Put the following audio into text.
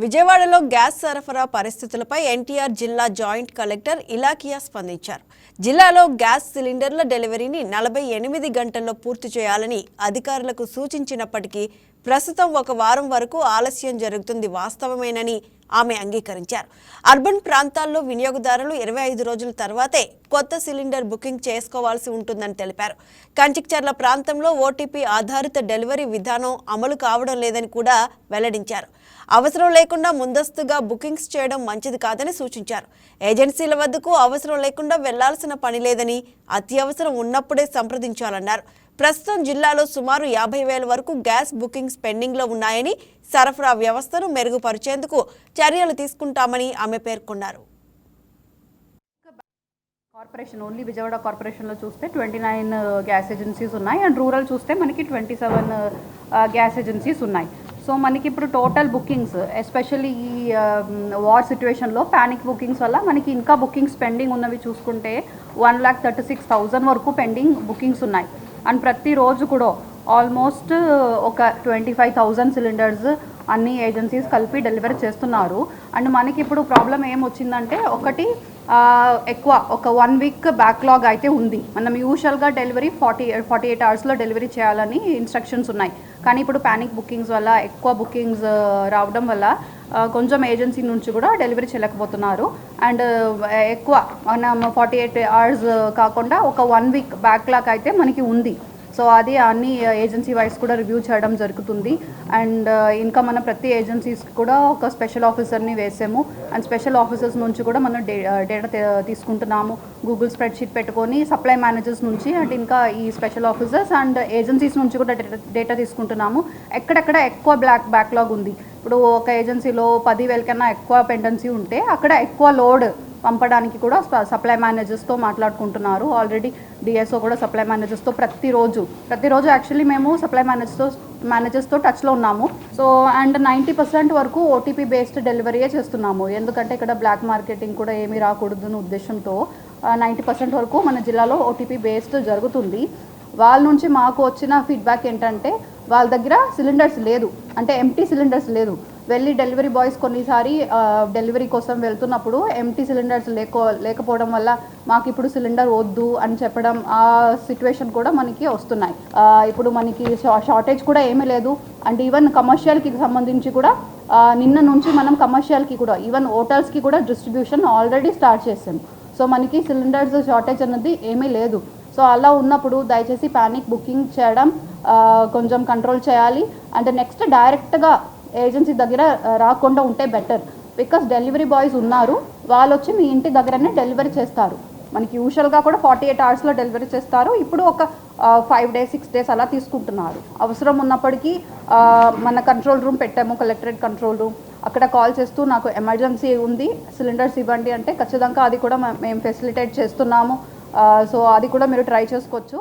విజయవాడలో గ్యాస్ సరఫరా పరిస్థితులపై ఎన్టీఆర్ జిల్లా జాయింట్ కలెక్టర్ ఇలాఖియా స్పందించారు. జిల్లాలో గ్యాస్ సిలిండర్ల డెలివరీని 48 గంటల్లో పూర్తి చేయాలని అధికారులకు సూచించినప్పటికీ ప్రస్తుతం ఒక వారం వరకు ఆలస్యం జరుగుతుంది వాస్తవమేనని ఆమె అంగీకరించారు. అర్బన్ ప్రాంతాల్లో వినియోగదారులు 25 రోజుల తర్వాతే కొత్త సిలిండర్ బుకింగ్ చేసుకోవాల్సి ఉంటుందని తెలిపారు. కంచిక్చర్ల ప్రాంతంలో ఓటీపీ ఆధారిత డెలివరీ విధానం అమలు కావడం లేదని కూడా వెల్లడించారు. అవసరం లేకుండా ముందస్తుగా బుకింగ్స్ చేయడం మంచిది కాదని సూచించారు. ఏజెన్సీల వద్దకు అవసరం లేకుండా వెళ్లాల్సిన పని లేదని, అత్యవసరం ఉన్నప్పుడే సంప్రదించాలన్నారు. ప్రస్తుతం జిల్లాలో సుమారు 50,000 వరకు గ్యాస్ బుకింగ్స్ పెండింగ్లో ఉన్నాయని, సరఫరా వ్యవస్థను మెరుగుపరిచేందుకు చర్యలు తీసుకుంటామని ఆమె పేర్కొన్నారు. కార్పొరేషన్ ఓన్లీ విజయవాడ కార్పొరేషన్లో చూస్తే 29 గ్యాస్ ఏజెన్సీస్ ఉన్నాయి అండ్ రూరల్ చూస్తే మనకి 27 గ్యాస్ ఏజెన్సీస్ ఉన్నాయి. సో మనకి ఇప్పుడు టోటల్ బుకింగ్స్ ఎస్పెషల్లీ ఈ వార్ సిచ్యువేషన్లో ప్యానిక్ బుకింగ్స్ వల్ల మనకి ఇంకా బుకింగ్స్ పెండింగ్ ఉన్నవి చూసుకుంటే 1,36,000 వరకు పెండింగ్ బుకింగ్స్ ఉన్నాయి. అండ్ ప్రతిరోజు కూడా ఆల్మోస్ట్ ఒక 25,000 సిలిండర్స్ అన్ని ఏజెన్సీస్ కలిపి డెలివరీ చేస్తున్నారు. అండ్ మనకి ఇప్పుడు ప్రాబ్లం ఏమొచ్చిందంటే ఒకటి ఎక్కువ ఒక 1 వీక్ బ్యాక్లాగ్ అయితే ఉంది. మనం యూజువల్గా డెలివరీ 48 అవర్స్లో డెలివరీ చేయాలని ఇన్స్ట్రక్షన్స్ ఉన్నాయి. కానీ ఇప్పుడు ప్యానిక్ బుకింగ్స్ వల్ల ఎక్కువ బుకింగ్స్ రావడం వల్ల కొంచెం ఏజెన్సీ నుంచి కూడా డెలివరీ చేయలేకపోతున్నారు. అండ్ ఎక్కువ మనం 48 అవర్స్ కాకుండా ఒక 1 వీక్ బ్యాక్లాగ్ అయితే మనకి ఉంది. సో అది అన్ని ఏజెన్సీ వైస్ కూడా రివ్యూ చేయడం జరుగుతుంది. అండ్ ఇంకా మన ప్రతి ఏజెన్సీస్కి కూడా ఒక స్పెషల్ ఆఫీసర్ని వేసాము. అండ్ స్పెషల్ ఆఫీసర్స్ నుంచి కూడా మనం డేటా తీసుకుంటున్నాము. గూగుల్ స్ప్రెడ్షీట్ పెట్టుకొని సప్లై మేనేజర్స్ నుంచి అండ్ ఇంకా ఈ స్పెషల్ ఆఫీసర్స్ అండ్ ఏజెన్సీస్ నుంచి కూడా డేటా తీసుకుంటున్నాము. ఎక్కడెక్కడ ఎక్కువ బ్యాక్లాగ్ ఉంది, ఇప్పుడు ఒక ఏజెన్సీలో 10,000 కన్నా ఎక్కువ పెండెన్సీ ఉంటే అక్కడ ఎక్కువ లోడ్ పంపడానికి కూడా సప్లై మేనేజర్స్తో మాట్లాడుకుంటున్నారు. ఆల్రెడీ డిఎస్ఓ కూడా సప్లై మేనేజర్స్తో ప్రతిరోజు యాక్చువల్లీ మేము సప్లై మేనేజర్స్తో టచ్లో ఉన్నాము. సో అండ్ 90% వరకు ఓటీపీ బేస్డ్ డెలివరీయే చేస్తున్నాము. ఎందుకంటే ఇక్కడ బ్లాక్ మార్కెటింగ్ కూడా ఏమీ రాకూడదని ఉద్దేశంతో 90% వరకు మన జిల్లాలో ఓటీపీ బేస్డ్ జరుగుతుంది. వాళ్ళ నుంచి మాకు వచ్చిన ఫీడ్బ్యాక్ ఏంటంటే వాళ్ళ దగ్గర సిలిండర్స్ లేదు, అంటే ఎంటీ సిలిండర్స్ లేదు. వెళ్ళి డెలివరీ బాయ్స్ కొన్నిసారి డెలివరీ కోసం వెళ్తున్నప్పుడు ఎంటీ సిలిండర్స్ లేకపోవడం వల్ల మాకు ఇప్పుడు సిలిండర్ వద్దు అని చెప్పడం, ఆ సిచ్యువేషన్ కూడా మనకి వస్తున్నాయి. ఇప్పుడు మనకి షార్టేజ్ కూడా ఏమీ లేదు. అండ్ ఈవెన్ కమర్షియల్కి సంబంధించి కూడా నిన్న నుంచి మనం కమర్షియల్కి కూడా ఈవెన్ హోటల్స్కి కూడా డిస్ట్రిబ్యూషన్ ఆల్రెడీ స్టార్ట్ చేసాం. సో మనకి సిలిండర్స్ షార్టేజ్ అన్నది ఏమీ లేదు. సో అలా ఉన్నప్పుడు దయచేసి ప్యానిక్ బుకింగ్ చేయడం కొంచెం కంట్రోల్ చేయాలి. అండ్ నెక్స్ట్ డైరెక్ట్గా ఏజెన్సీ దగ్గర రాకుండా ఉంటే బెటర్. బికాస్ డెలివరీ బాయ్స్ ఉన్నారు, వాళ్ళు వచ్చి మీ ఇంటి దగ్గరనే డెలివరీ చేస్తారు. మనకి యూజువల్గా కూడా 48 అవర్స్లో డెలివరీ చేస్తారు. ఇప్పుడు ఒక 5 days 6 days అలా తీసుకుంటున్నారు. అవసరం ఉన్నప్పటికీ మన కంట్రోల్ రూమ్ పెట్టాము, కలెక్టరేట్ కంట్రోల్ రూమ్. అక్కడ కాల్ చేస్తూ నాకు ఎమర్జెన్సీ ఉంది, సిలిండర్స్ ఇవ్వండి అంటే ఖచ్చితంగా అది కూడా మేము ఫెసిలిటేట్ చేస్తున్నాము. సో అది కూడా మీరు ట్రై చేసుకోవచ్చు.